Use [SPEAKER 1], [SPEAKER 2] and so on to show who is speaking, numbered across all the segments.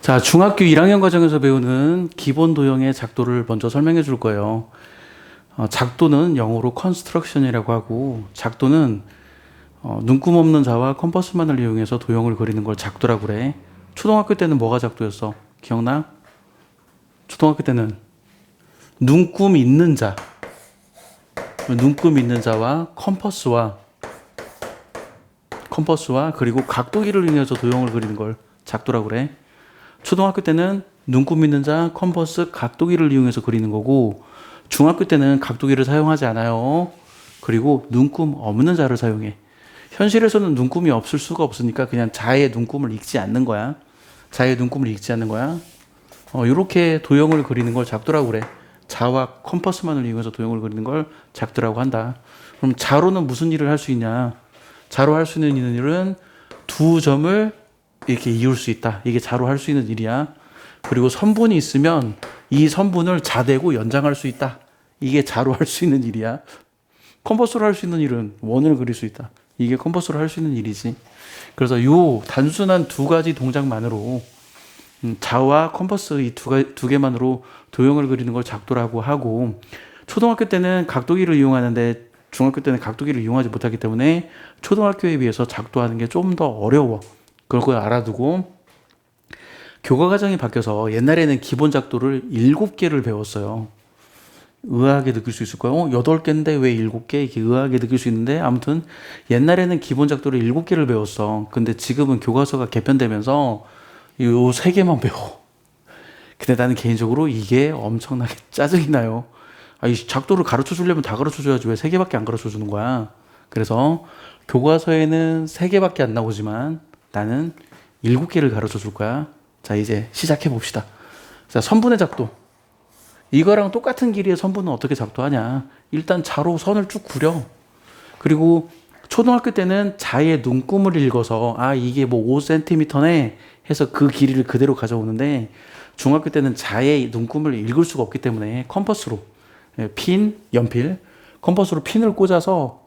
[SPEAKER 1] 자, 중학교 1학년 과정에서 배우는 기본 도형의 작도를 먼저 설명해 줄 거예요. 작도는 영어로 construction이라고 하고, 작도는 눈금 없는 자와 컴퍼스만을 이용해서 도형을 그리는 걸 작도라고 그래. 초등학교 때는 뭐가 작도였어? 기억나? 초등학교 때는 눈금 있는 자, 눈금 있는 자와 컴퍼스와 그리고 각도기를 이용해서 도형을 그리는 걸 작도라고 그래. 초등학교 때는 눈금 있는 자, 컴퍼스, 각도기를 이용해서 그리는 거고, 중학교 때는 각도기를 사용하지 않아요. 그리고 눈금 없는 자를 사용해. 현실에서는 눈금이 없을 수가 없으니까 그냥 자의 눈금을 읽지 않는 거야. 자의 눈금을 읽지 않는 거야. 이렇게 도형을 그리는 걸 작도라고 그래. 자와 컴퍼스만을 이용해서 도형을 그리는 걸 작도라고 한다. 그럼 자로는 무슨 일을 할 수 있냐? 자로 할 수 있는 일은 두 점을 이렇게 이을 수 있다. 이게 자로 할 수 있는 일이야. 그리고 선분이 있으면 이 선분을 자대고 연장할 수 있다. 이게 자로 할 수 있는 일이야. 컴퍼스로 할 수 있는 일은 원을 그릴 수 있다. 이게 컴퍼스로 할 수 있는 일이지. 그래서 요 단순한 두 가지 동작만으로 자와 컴퍼스 이 두 개만으로 도형을 그리는 걸 작도라고 하고, 초등학교 때는 각도기를 이용하는데 중학교 때는 각도기를 이용하지 못하기 때문에 초등학교에 비해서 작도하는 게 좀 더 어려워. 그걸 알아두고, 교과 과정이 바뀌어서 옛날에는 기본 작도를 7개를 배웠어요. 의아하게 느낄 수 있을 거예요. 8개인데 왜 7개? 이렇게 의아하게 느낄 수 있는데, 아무튼 옛날에는 기본 작도를 7개를 배웠어. 근데 지금은 교과서가 개편되면서 요 3개만 배워. 근데 나는 개인적으로 이게 엄청나게 짜증이 나요. 이 작도를 가르쳐 주려면 다 가르쳐 줘야지 왜 3개밖에 안 가르쳐 주는 거야. 그래서 교과서에는 3개밖에 안 나오지만 나는 7개를 가르쳐 줄 거야. 자, 이제 시작해 봅시다. 자, 선분의 작도. 이거랑 똑같은 길이의 선분은 어떻게 작도하냐? 일단 자로 선을 쭉 그려. 그리고 초등학교 때는 자의 눈금을 읽어서 이게 뭐 5cm네 해서 그 길이를 그대로 가져오는데, 중학교 때는 자의 눈금을 읽을 수가 없기 때문에 컴퍼스로 연필 컴퍼스로 핀을 꽂아서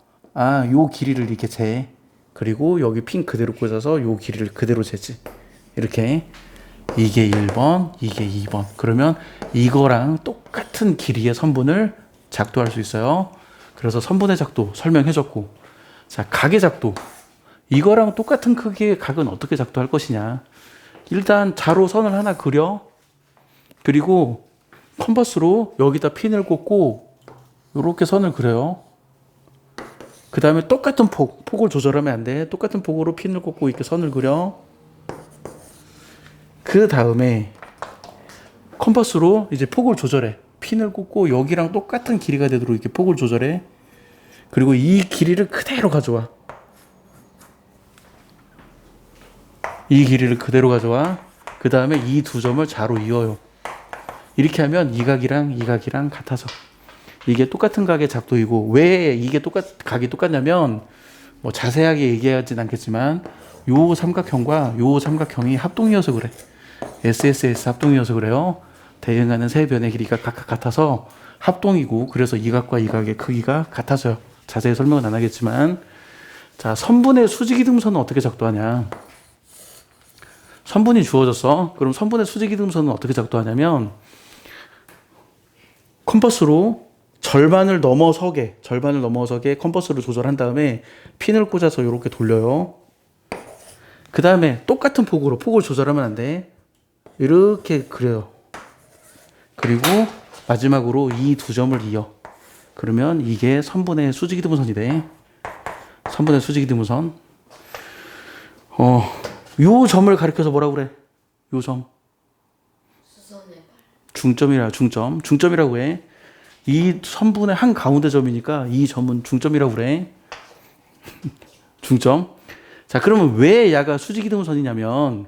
[SPEAKER 1] 요 길이를 이렇게 재. 그리고 여기 핀 그대로 꽂아서 요 길이를 그대로 재지. 이렇게 이게 1번, 이게 2번. 그러면 이거랑 똑같은 길이의 선분을 작도할 수 있어요. 그래서 선분의 작도 설명해줬고, 자, 각의 작도. 이거랑 똑같은 크기의 각은 어떻게 작도할 것이냐. 일단 자로 선을 하나 그려. 그리고 컴퍼스로 여기다 핀을 꽂고 이렇게 선을 그려요. 그 다음에 똑같은 폭을 조절하면 안 돼. 똑같은 폭으로 핀을 꽂고 이렇게 선을 그려. 그 다음에 컴퍼스로 이제 폭을 조절해. 핀을 꽂고 여기랑 똑같은 길이가 되도록 이렇게 폭을 조절해. 그리고 이 길이를 그대로 가져와. 이 길이를 그대로 가져와. 그 다음에 이 두 점을 자로 이어요. 이렇게 하면 이 각이랑 이 각이랑 같아서 이게 똑같은 각의 작도이고, 왜 이게 각이 똑같냐면 뭐 자세하게 얘기하진 않겠지만 요 삼각형과 요 삼각형이 합동이어서 그래. SSS 합동이어서 그래요. 대응하는 세 변의 길이가 각각 같아서 합동이고, 그래서 이 각과 이 각의 크기가 같아서요. 자세히 설명은 안 하겠지만, 자, 선분의 수직이등선은 어떻게 작도하냐. 선분이 주어졌어. 그럼 선분의 수직이등선은 어떻게 작도하냐면, 컴퍼스로 절반을 넘어서게 컴퍼스를 조절한 다음에 핀을 꽂아서 이렇게 돌려요. 그 다음에 똑같은 폭을 조절하면 안 돼. 이렇게 그려요. 그리고 마지막으로 이 두 점을 이어. 그러면 이게 선분의 수직이등분선이 돼. 선분의 수직이등분선. 요 점을 가리켜서 뭐라고 그래? 요 점. 중점이라고 해. 이 선분의 한 가운데 점이니까 이 점은 중점이라고 그래. 중점. 자, 그러면 왜 야가 수직이등분선이냐면,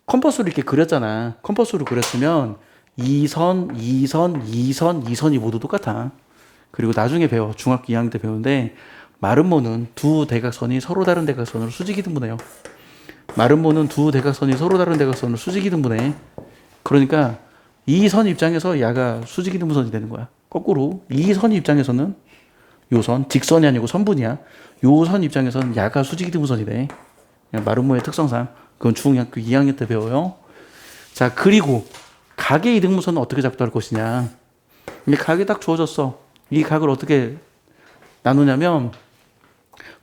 [SPEAKER 1] 컴퍼스로 이렇게 그렸잖아. 컴퍼스로 그렸으면 이 선이 모두 똑같아. 그리고 나중에 배워. 중학교 2학년 때 배우는데, 마름모는 두 대각선이 서로 다른 대각선으로 수직이등분해요. 마름모는 두 대각선이 서로 다른 대각선으로 수직이등분해. 그러니까 이 선 입장에서 야가 수직이등분선이 되는 거야. 거꾸로 이 선 입장에서는 요 선, 직선이 아니고 선분이야. 요 선 입장에서는 야가 수직이등분선이 돼. 마름모의 특성상. 그건 중학교 2학년 때 배워요. 자, 그리고 각의 이등분선은 어떻게 작동할 것이냐. 이 각이 딱 주어졌어. 이 각을 어떻게 나누냐면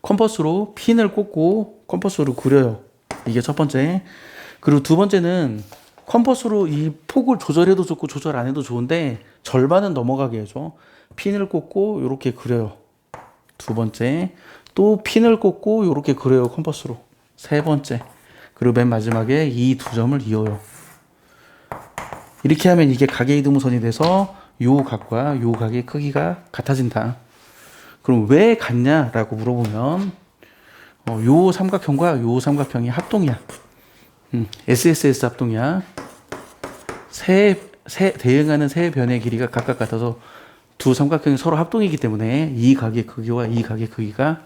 [SPEAKER 1] 컴퍼스로 핀을 꽂고 컴퍼스로 그려요. 이게 첫 번째. 그리고 두 번째는 컴퍼스로 이 폭을 조절해도 좋고 조절 안 해도 좋은데 절반은 넘어가게 해줘. 핀을 꽂고 이렇게 그려요. 두 번째. 또 핀을 꽂고 이렇게 그려요. 컴퍼스로. 세 번째. 그리고 맨 마지막에 이 두 점을 이어요. 이렇게 하면 이게 각의 이등분선이 돼서 요 각과 요 각의 크기가 같아진다. 그럼 왜 같냐라고 물어보면 요 삼각형과 요 삼각형이 합동이야. SSS 합동이야. 대응하는 세 변의 길이가 각각 같아서 두 삼각형이 서로 합동이기 때문에 이 각의 크기와 이 각의 크기가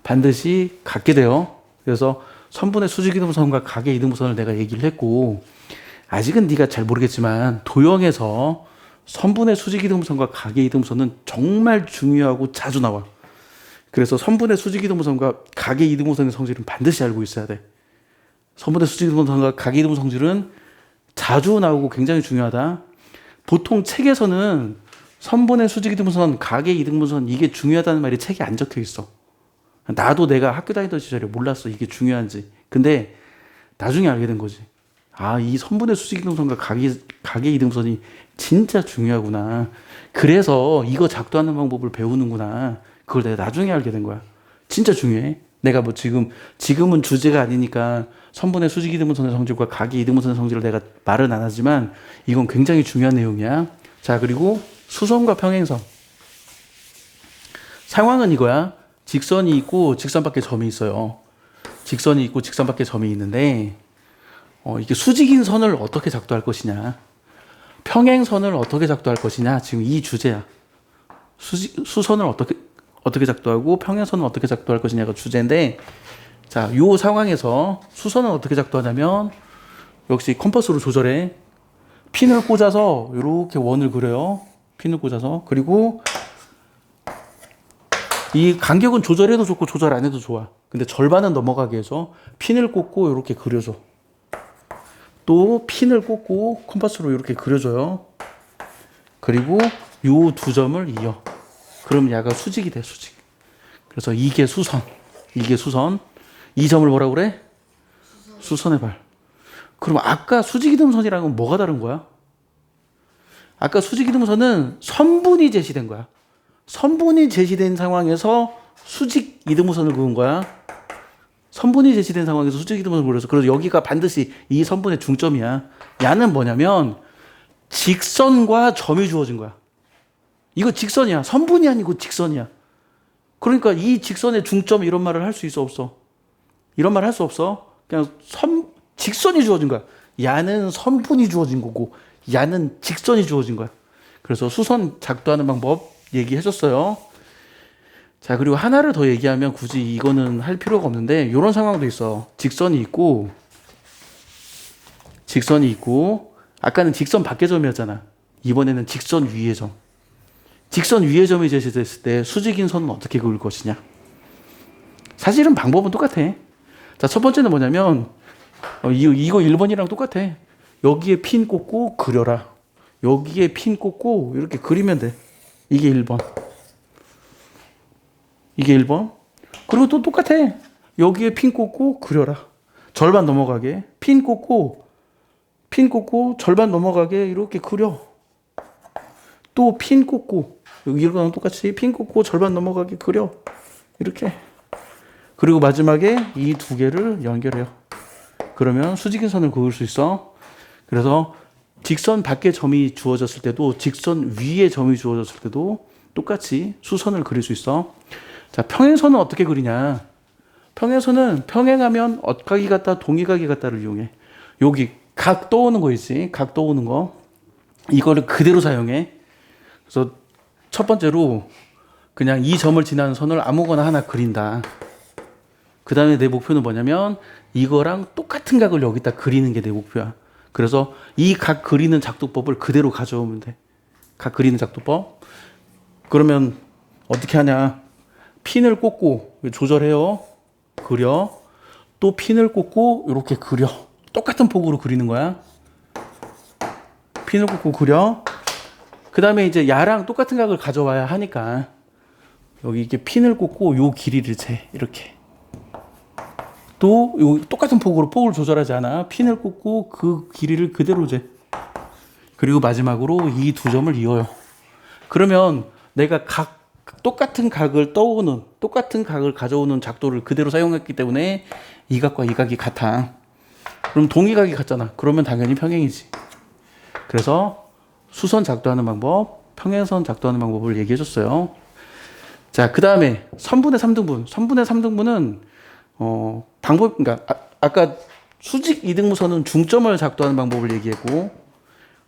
[SPEAKER 1] 반드시 같게 돼요. 그래서 선분의 수직이등분선과 각의 이등분선을 내가 얘기를 했고, 아직은 네가 잘 모르겠지만 도형에서 선분의 수직이등분선과 각의 이등분선은 정말 중요하고 자주 나와. 그래서 선분의 수직이등분선과 각의 이등분선의 성질은 반드시 알고 있어야 돼. 선분의 수직이등분선과 각의 이등분선 성질은 자주 나오고 굉장히 중요하다. 보통 책에서는 선분의 수직이등분선, 각의 이등분선 이게 중요하다는 말이 책에 안 적혀 있어. 나도 내가 학교 다니던 시절에 몰랐어, 이게 중요한지. 근데 나중에 알게 된 거지. 아, 이 선분의 수직이등분선과 각의 이등분선이 진짜 중요하구나. 그래서 이거 작도하는 방법을 배우는구나. 그걸 내가 나중에 알게 된 거야. 진짜 중요해. 내가 뭐 지금은 주제가 아니니까 선분의 수직이등분선의 성질과 각의 이등분선의 성질을 내가 말은 안 하지만 이건 굉장히 중요한 내용이야. 자, 그리고 수선과 평행선. 상황은 이거야. 직선이 있고 직선 밖에 점이 있어요. 직선이 있고 직선 밖에 점이 있는데 이게 수직인 선을 어떻게 작도할 것이냐, 평행선을 어떻게 작도할 것이냐, 지금 이 주제야. 수선을 어떻게 작도하고 평행선은 어떻게 작도할 것이냐가 주제인데, 자, 요 상황에서 수선은 어떻게 작도하냐면 역시 컴퍼스로 조절해. 핀을 꽂아서 이렇게 원을 그려요. 핀을 꽂아서. 그리고 이 간격은 조절해도 좋고 조절 안 해도 좋아. 근데 절반은 넘어가게 해서 핀을 꽂고 이렇게 그려줘. 또 핀을 꽂고 컴퍼스로 이렇게 그려줘요. 그리고 요 두 점을 이어. 그럼 얘가 수직이 돼, 수직. 그래서 이게 수선. 이게 수선. 이 점을 뭐라고 그래? 수선의 발. 그럼 아까 수직이등분선이랑은 뭐가 다른 거야? 아까 수직이등분선은 선분이 제시된 거야. 선분이 제시된 상황에서 수직 이등분선을 그은 거야. 선분이 제시된 상황에서 수직 이등분선을 그려서, 그래서 여기가 반드시 이 선분의 중점이야. 야는 뭐냐면 직선과 점이 주어진 거야. 이거 직선이야. 선분이 아니고 직선이야. 그러니까 이 직선의 중점, 이런 말을 할 수 있어, 없어? 이런 말 할 수 없어. 그냥 직선이 주어진 거야. 야는 선분이 주어진 거고 야는 직선이 주어진 거야. 그래서 수선 작도하는 방법 얘기해줬어요. 자, 그리고 하나를 더 얘기하면 굳이 이거는 할 필요가 없는데, 이런 상황도 있어. 직선이 있고 아까는 직선 밖의 점이었잖아. 이번에는 직선 위의 점. 직선 위의 점이 제시됐을 때 수직인 선은 어떻게 그을 것이냐. 사실은 방법은 똑같아. 자, 첫 번째는 뭐냐면 이거 1번이랑 똑같아. 여기에 핀 꽂고 그려라. 여기에 핀 꽂고 이렇게 그리면 돼. 이게 1번. 이게 1번. 그리고 또 똑같아. 여기에 핀 꽂고 그려라. 절반 넘어가게. 핀 꽂고 절반 넘어가게 이렇게 그려. 또 핀 꽂고, 여기 이거랑 똑같이 핀 꽂고 절반 넘어가게 그려. 이렇게. 그리고 마지막에 이 두 개를 연결해요. 그러면 수직인 선을 그을 수 있어. 그래서 직선 밖에 점이 주어졌을 때도 직선 위에 점이 주어졌을 때도 똑같이 수선을 그릴 수 있어. 자, 평행선은 어떻게 그리냐. 평행선은 평행하면 엇각이 같다, 동의각이 같다를 이용해. 여기 각 떠오는 거 있지. 각 떠오는 거. 이거를 그대로 사용해. 그래서 첫 번째로 그냥 이 점을 지나는 선을 아무거나 하나 그린다. 그 다음에 내 목표는 뭐냐면 이거랑 똑같은 각을 여기다 그리는 게 내 목표야. 그래서 이 각 그리는 작도법을 그대로 가져오면 돼. 각 그리는 작도법. 그러면 어떻게 하냐. 핀을 꽂고 조절해요. 그려. 또 핀을 꽂고 이렇게 그려. 똑같은 폭으로 그리는 거야. 핀을 꽂고 그려. 그 다음에 이제 야랑 똑같은 각을 가져와야 하니까 여기 이렇게 핀을 꽂고 요 길이를 재. 이렇게. 또 요 똑같은 폭을 조절하지 않아. 핀을 꽂고 그 길이를 그대로 재. 그리고 마지막으로 이 두 점을 이어요. 그러면 내가 똑같은 각을 똑같은 각을 가져오는 작도를 그대로 사용했기 때문에 이 각과 이 각이 같아. 그럼 동의각이 같잖아. 그러면 당연히 평행이지. 그래서 수선 작도하는 방법, 평행선 작도하는 방법을 얘기해 줬어요. 자, 그 다음에 선분의 3등분. 선분의 3등분은 그러니까 아까 수직 이등분선은 중점을 작도하는 방법을 얘기했고,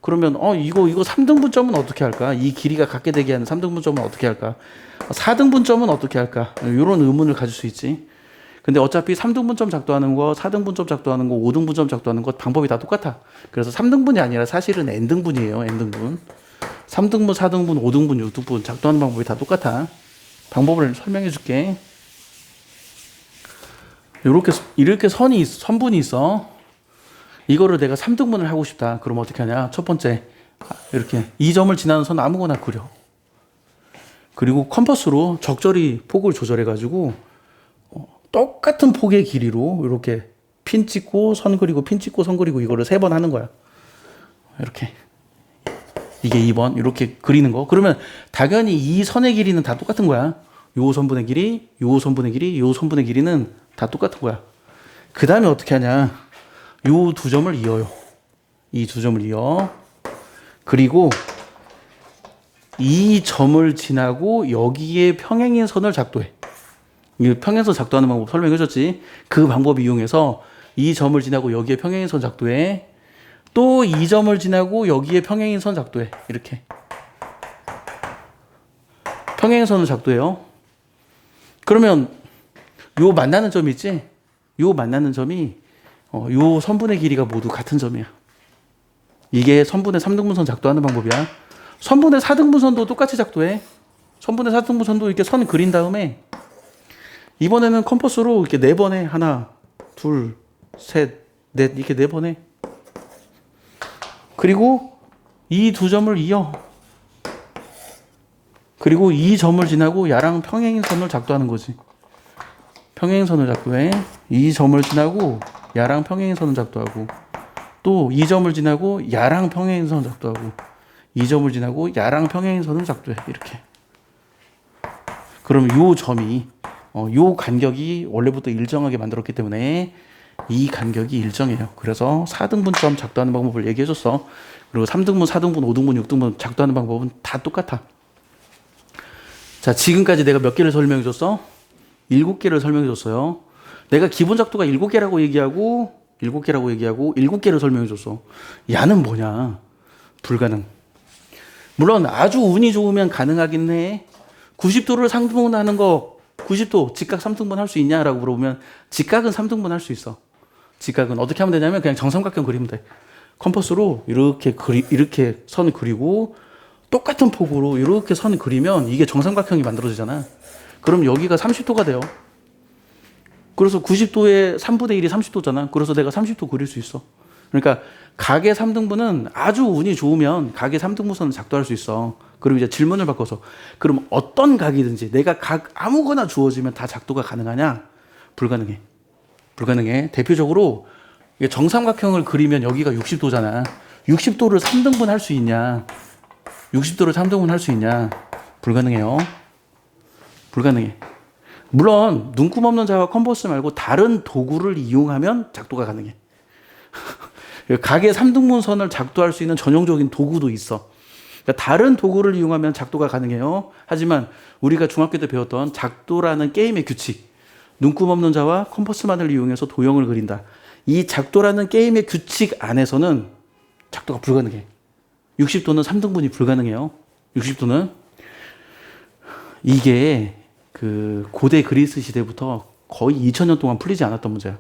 [SPEAKER 1] 그러면 이거 3등분점은 어떻게 할까? 이 길이가 같게 되게 하는 3등분점은 어떻게 할까? 4등분점은 어떻게 할까? 이런 의문을 가질 수 있지. 근데 어차피 3등분점 작도하는 거, 4등분점 작도하는 거, 5등분점 작도하는 거 방법이 다 똑같아. 그래서 3등분이 아니라 사실은 n등분이에요. n등분. 3등분, 4등분, 5등분, 6등분 작도하는 방법이 다 똑같아. 방법을 설명해 줄게. 이렇게 선분이 있어. 이거를 내가 3등분을 하고 싶다. 그럼 어떻게 하냐? 첫 번째, 이렇게 이 점을 지나는 선 아무거나 그려. 그리고 컴퍼스로 적절히 폭을 조절해가지고 똑같은 폭의 길이로 이렇게 핀 찍고 선 그리고 핀 찍고 선 그리고 이거를 3번 하는 거야. 이렇게. 이게 2번 이렇게 그리는 거. 그러면 당연히 이 선의 길이는 다 똑같은 거야. 요 선분의 길이, 요 선분의 길이, 요 선분의 길이는 다 똑같은 거야. 그 다음에 어떻게 하냐? 요 두 점을 이어요. 이 두 점을 이어. 그리고 이 점을 지나고 여기에 평행인 선을 작도해. 이 평행선 작도하는 방법 설명해 줬지. 그 방법 이용해서 이 점을 지나고 여기에 평행인 선 작도해. 또 이 점을 지나고 여기에 평행인 선 작도해. 이렇게. 평행인 선을 작도해요. 그러면 요 만나는 점이 있지? 요 만나는 점이 요 선분의 길이가 모두 같은 점이야. 이게 선분의 3등분선 작도하는 방법이야. 선분의 4등분선도 똑같이 작도해. 선분의 4등분선도 이렇게 선 그린 다음에 이번에는 컴퍼스로 이렇게 4번 해. 하나, 둘, 셋, 넷 이렇게 4번 해. 그리고 이 두 점을 이어. 그리고 이 점을 지나고 야랑 평행선을 작도하는 거지. 평행선을 작도해. 이 점을 지나고 야랑 평행선을 작도하고, 또 이 점을 지나고 야랑 평행선을 작도하고, 이 점을 지나고 야랑 평행선을 작도해. 이렇게. 그럼 요 점이 요 간격이 원래부터 일정하게 만들었기 때문에 이 간격이 일정해요. 그래서 4등분점 작도하는 방법을 얘기해 줬어. 그리고 3등분, 4등분, 5등분, 6등분 작도하는 방법은 다 똑같아. 자, 지금까지 내가 몇 개를 설명해 줬어? 7개를 설명해 줬어요. 내가 기본 작도가 7개라고 얘기하고 7개를 설명해 줬어. 야는 뭐냐? 불가능. 물론 아주 운이 좋으면 가능하긴 해. 90도를 상등분하는 거 90도 직각 3등분 할 수 있냐라고 물어보면 직각은 3등분 할 수 있어. 직각은 어떻게 하면 되냐면 그냥 정삼각형 그리면 돼. 컴퍼스로 이렇게 선 그리고 똑같은 폭으로 이렇게 선 그리면 이게 정삼각형이 만들어지잖아. 그럼 여기가 30도가 돼요. 그래서 90도에 3분의 1이 30도잖아. 그래서 내가 30도 그릴 수 있어. 그러니까 각의 3등분은 아주 운이 좋으면 각의 3등분선을 작도할 수 있어. 그럼 이제 질문을 바꿔서 그럼 어떤 각이든지 내가 각 아무거나 주어지면 다 작도가 가능하냐? 불가능해. 불가능해. 대표적으로 정삼각형을 그리면 여기가 60도잖아. 60도를 3등분 할 수 있냐? 60도를 3등분 할 수 있냐? 불가능해요. 불가능해. 물론 눈금 없는 자와 컴퍼스 말고 다른 도구를 이용하면 작도가 가능해. 각의 3등분선을 작도할 수 있는 전용적인 도구도 있어. 그러니까 다른 도구를 이용하면 작도가 가능해요. 하지만 우리가 중학교 때 배웠던 작도라는 게임의 규칙, 눈금 없는 자와 컴퍼스만을 이용해서 도형을 그린다. 이 작도라는 게임의 규칙 안에서는 작도가 불가능해. 60도는 3등분이 불가능해요. 60도는. 이게 그 고대 그리스 시대부터 거의 2000년 동안 풀리지 않았던 문제야.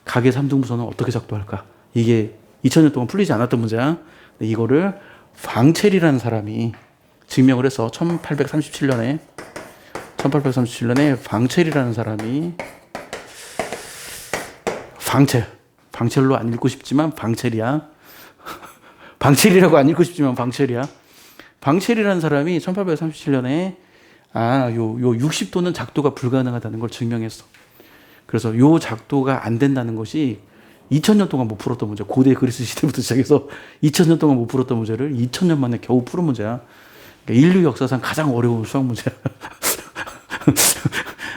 [SPEAKER 1] 각의 3등분선은 어떻게 작도할까? 이게 2000년 동안 풀리지 않았던 문제야. 이거를 방첼이라는 사람이 증명을 해서 1837년에 방첼이라는 사람이 방첼로 안 읽고 싶지만 방첼이야. 방철이라고 안 읽고 싶지만 방철이야. 방철이라는 사람이 1837년에 요 60도는 작도가 불가능하다는 걸 증명했어. 그래서 요 작도가 안 된다는 것이 2000년 동안 못 풀었던 문제, 고대 그리스 시대부터 시작해서 2000년 동안 못 풀었던 문제를 2000년 만에 겨우 푸는 문제야. 그러니까 인류 역사상 가장 어려운 수학 문제야.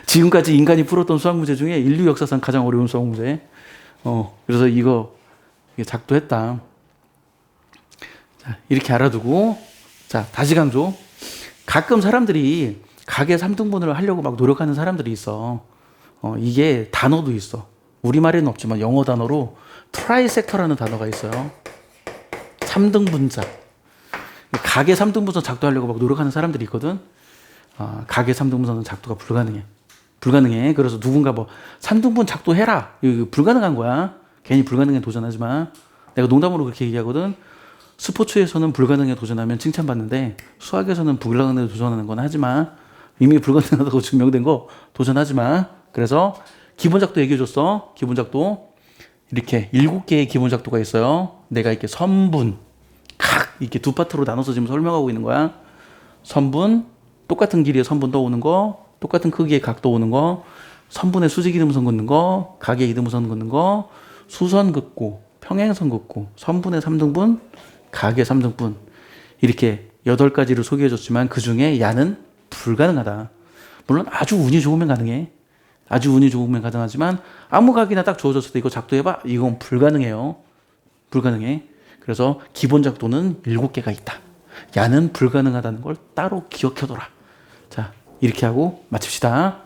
[SPEAKER 1] 지금까지 인간이 풀었던 수학 문제 중에 인류 역사상 가장 어려운 수학 문제. 그래서 이게 작도했다. 자, 이렇게 알아두고, 자, 다시 강조. 가끔 사람들이 가계 3등분을 하려고 막 노력하는 사람들이 있어. 이게 단어도 있어. 우리말에는 없지만 영어 단어로 트라이섹터라는 단어가 있어요. 3등분자. 가계 3등분선 작도하려고 막 노력하는 사람들이 있거든. 가계 3등분선은 작도가 불가능해. 그래서 누군가 3등분 작도해라. 이거 불가능한 거야. 괜히 불가능에 도전하지 마. 내가 농담으로 그렇게 얘기하거든. 스포츠에서는 불가능에 도전하면 칭찬받는데 수학에서는 불가능에 도전하는 건 하지 마. 이미 불가능하다고 증명된 거 도전하지 마. 그래서 기본 작도 얘기해 줬어. 기본 작도. 이렇게 7개의 기본 작도가 있어요. 내가 이렇게 선분, 각 이렇게 두 파트로 나눠서 지금 설명하고 있는 거야. 선분, 똑같은 길이의 선분 떠오는 거, 똑같은 크기의 각 떠오는 거, 선분의 수직 이등분선 긋는 거, 각의 이등분선 긋는 거, 수선 긋고, 평행선 긋고, 선분의 3등분, 각의 3등분. 이렇게 8가지를 소개해 줬지만 그 중에 야는 불가능하다. 물론 아주 운이 좋으면 가능해. 아주 운이 좋으면 가능하지만 아무 각이나 딱 주어졌을 때 이거 작도해봐. 이건 불가능해요. 불가능해. 그래서 기본 작도는 7개가 있다. 야는 불가능하다는 걸 따로 기억해둬라. 자, 이렇게 하고 마칩시다.